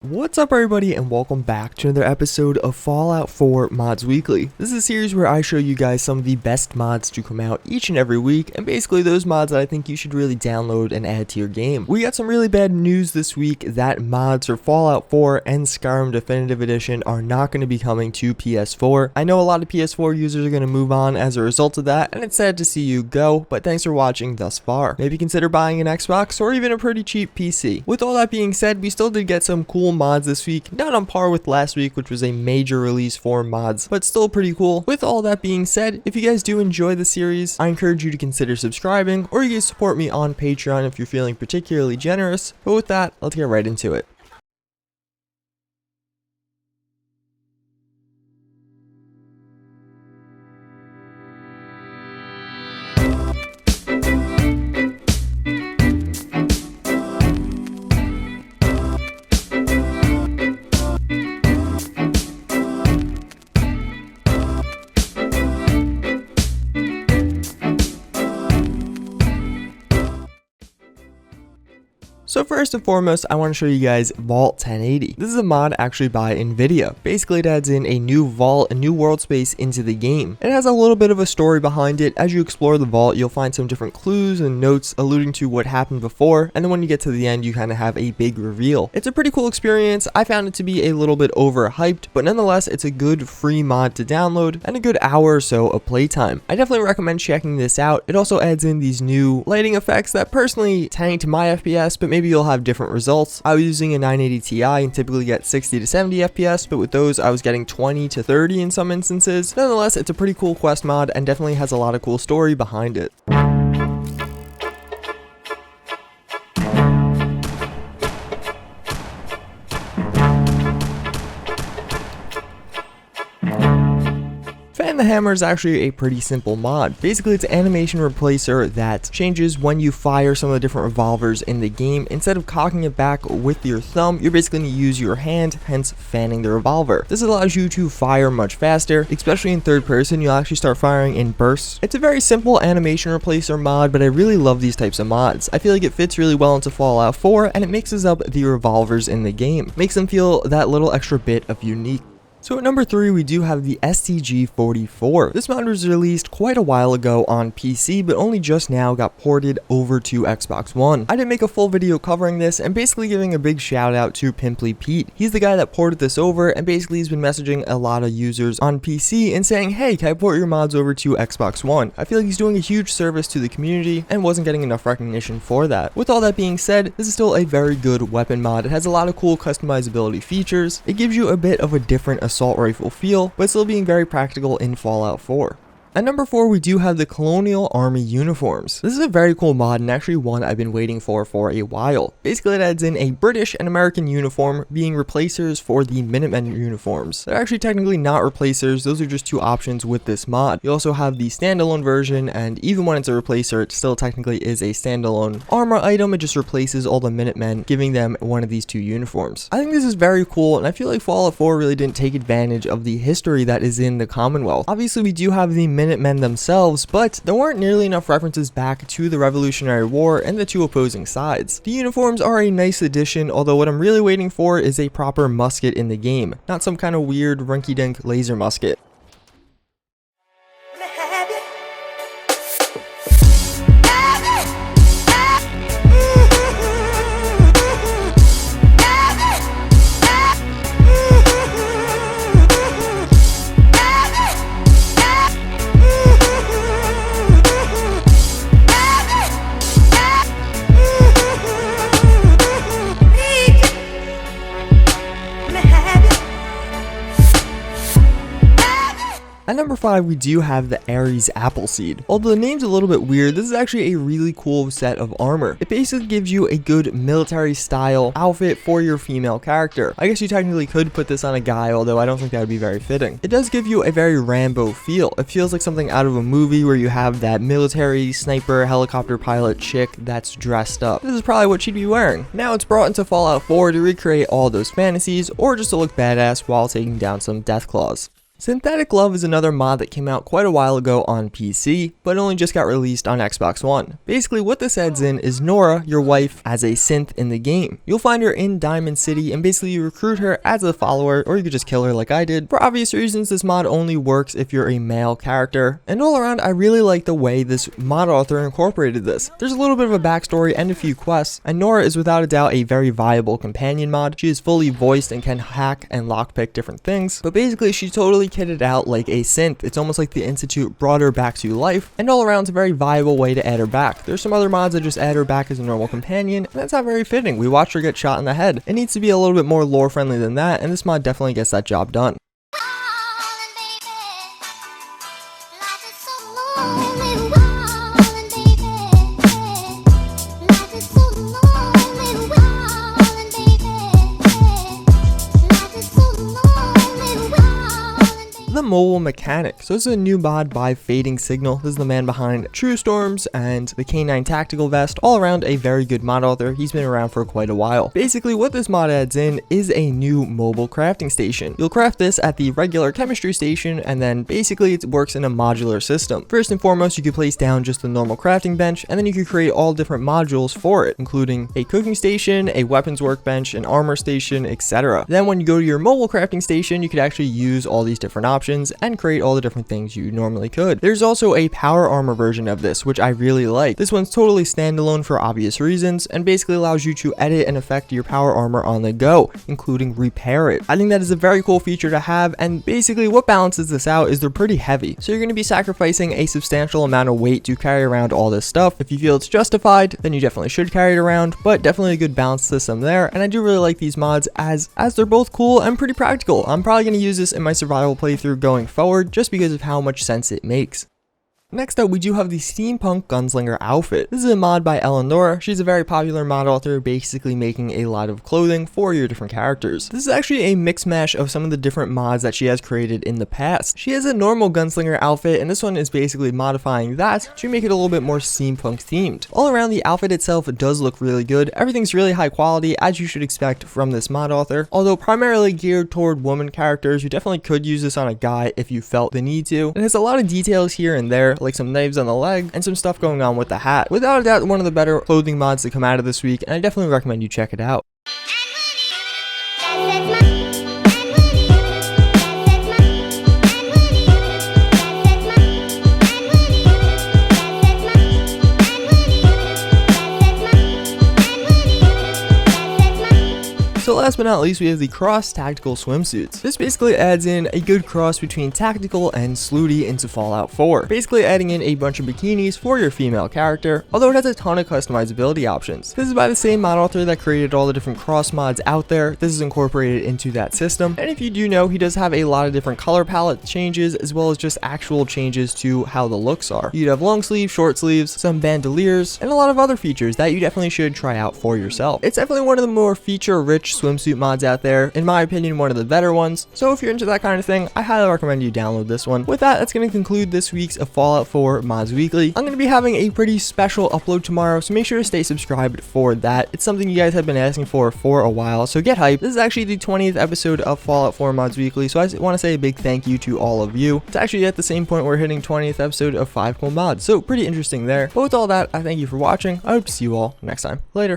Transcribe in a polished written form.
What's up everybody and welcome back to another episode of Fallout 4 Mods Weekly. This is a series where I show you guys some of the best mods to come out each and every week, and basically those mods that I think you should really download and add to your game. We got some really bad news this week that mods for Fallout 4 and Skyrim Definitive Edition are not going to be coming to PS4. I know a lot of PS4 users are going to move on as a result of that, and it's sad to see you go, but thanks for watching thus far. Maybe consider buying an Xbox or even a pretty cheap PC. With all that being said, we still did get some cool mods this week, not on par with last week, which was a major release for mods, but still pretty cool. With all that being said, if you guys do enjoy the series, I encourage you to consider subscribing, or you can support me on Patreon if you're feeling particularly generous. But with that, let's get right into it. So first and foremost, I want to show you guys Vault 1080. This is a mod actually by Nvidia. Basically, it adds in a new vault, a new world space into the game. It has a little bit of a story behind it. As you explore the vault, you'll find some different clues and notes alluding to what happened before, and then when you get to the end, you kind of have a big reveal. It's a pretty cool experience. I found it to be a little bit overhyped, but nonetheless, it's a good free mod to download and a good hour or so of playtime. I definitely recommend checking this out. It also adds in these new lighting effects that personally tanked my FPS, but maybe you'll have different results. I was using a 980 Ti and typically get 60 to 70 FPS, but with those I was getting 20 to 30 in some instances. Nonetheless, it's a pretty cool quest mod and definitely has a lot of cool story behind it. Fan the Hammer is actually a pretty simple mod. Basically, it's an animation replacer that changes when you fire some of the different revolvers in the game. Instead of cocking it back with your thumb, you're basically going to use your hand, hence fanning the revolver. This allows you to fire much faster, especially in third person. You'll actually start firing in bursts. It's a very simple animation replacer mod, but I really love these types of mods. I feel like it fits really well into Fallout 4, and it mixes up the revolvers in the game. Makes them feel that little extra bit of unique. So at number 3, we do have the STG-44. This mod was released quite a while ago on PC, but only just now got ported over to Xbox One. I did make a full video covering this and basically giving a big shout out to Pimply Pete. He's the guy that ported this over, and basically he's been messaging a lot of users on PC and saying, hey, can I port your mods over to Xbox One? I feel like he's doing a huge service to the community and wasn't getting enough recognition for that. With all that being said, this is still a very good weapon mod. It has a lot of cool customizability features. It gives you a bit of a different assault rifle feel, but still being very practical in Fallout 4. At number 4, we do have the Colonial Army uniforms. This is a very cool mod and actually one I've been waiting for a while. Basically, it adds in a British and American uniform being replacers for the Minutemen uniforms. They're actually technically not replacers, those are just two options with this mod. You also have the standalone version, and even when it's a replacer, it still technically is a standalone armor item. It just replaces all the Minutemen, giving them one of these two uniforms. I think this is very cool, and I feel like Fallout 4 really didn't take advantage of the history that is in the Commonwealth. Obviously, we do have the Minutemen themselves, but there weren't nearly enough references back to the Revolutionary War and the two opposing sides. The uniforms are a nice addition, although what I'm really waiting for is a proper musket in the game, not some kind of weird rinky-dink laser musket. At number 5, we do have the Ares Appleseed. Although the name's a little bit weird, this is actually a really cool set of armor. It basically gives you a good military style outfit for your female character. I guess you technically could put this on a guy, although I don't think that would be very fitting. It does give you a very Rambo feel. It feels like something out of a movie where you have that military sniper helicopter pilot chick that's dressed up. This is probably what she'd be wearing. Now it's brought into Fallout 4 to recreate all those fantasies, or just to look badass while taking down some death claws. Synthetic Love is another mod that came out quite a while ago on PC, but only just got released on Xbox One. Basically what this adds in is Nora, your wife, as a synth in the game. You'll find her in Diamond City and basically you recruit her as a follower, or you could just kill her like I did. For obvious reasons, this mod only works if you're a male character. And all around, I really like the way this mod author incorporated this. There's a little bit of a backstory and a few quests, and Nora is without a doubt a very viable companion mod. She is fully voiced and can hack and lockpick different things, but basically she's totally kitted out like a synth. It's almost like the Institute brought her back to life, and all around it's a very viable way to add her back. There's some other mods that just add her back as a normal companion, and that's not very fitting. We watched her get shot in the head. It needs to be a little bit more lore friendly than that, and this mod definitely gets that job done. The Mobile Mechanic. So this is a new mod by Fading Signal. This is the man behind True Storms and the K9 Tactical Vest. All around a very good mod author. He's been around for quite a while. Basically what this mod adds in is a new mobile crafting station. You'll craft this at the regular chemistry station, and then basically it works in a modular system. First and foremost, you can place down just the normal crafting bench, and then you can create all different modules for it, including a cooking station, a weapons workbench, an armor station, etc. Then when you go to your mobile crafting station, you could actually use all these different options and create all the different things you normally could. There's also a power armor version of this, which I really like. This one's totally standalone for obvious reasons, and basically allows you to edit and affect your power armor on the go, including repair it. I think that is a very cool feature to have, and basically what balances this out is they're pretty heavy. So you're going to be sacrificing a substantial amount of weight to carry around all this stuff. If you feel it's justified, then you definitely should carry it around, but definitely a good balance system there. And I do really like these mods as they're both cool and pretty practical. I'm probably going to use this in my survival playthrough going forward just because of how much sense it makes. Next up, we do have the Steampunk Gunslinger outfit. This is a mod by Eleanor. She's a very popular mod author, basically making a lot of clothing for your different characters. This is actually a mix mash of some of the different mods that she has created in the past. She has a normal gunslinger outfit, and this one is basically modifying that to make it a little bit more steampunk themed. All around, the outfit itself does look really good. Everything's really high quality, as you should expect from this mod author. Although primarily geared toward woman characters, you definitely could use this on a guy if you felt the need to. It has a lot of details here and there, like some knives on the leg and some stuff going on with the hat. Without a doubt, one of the better clothing mods that come out of this week, and I definitely recommend you check it out. So last but not least, we have the Cross Tactical Swimsuits. This basically adds in a good cross between tactical and slutty into Fallout 4. Basically adding in a bunch of bikinis for your female character, although it has a ton of customizability options. This is by the same mod author that created all the different cross mods out there. This is incorporated into that system. And if you do know, he does have a lot of different color palette changes, as well as just actual changes to how the looks are. You'd have long sleeves, short sleeves, some bandoliers, and a lot of other features that you definitely should try out for yourself. It's definitely one of the more feature-rich swimsuit mods out there, in my opinion one of the better ones, so if you're into that kind of thing, I highly recommend you download this one. With that, that's going to conclude this week's Fallout 4 Mods Weekly. I'm going to be having a pretty special upload tomorrow, so make sure to stay subscribed for that. It's something you guys have been asking for a while, so get hyped. This is actually the 20th episode of Fallout 4 Mods Weekly, so I want to say a big thank you to all of you. It's actually at the same point we're hitting 20th episode of 5 cool mods, so pretty interesting there. But with all that, I thank you for watching. I hope to see you all next time. Later.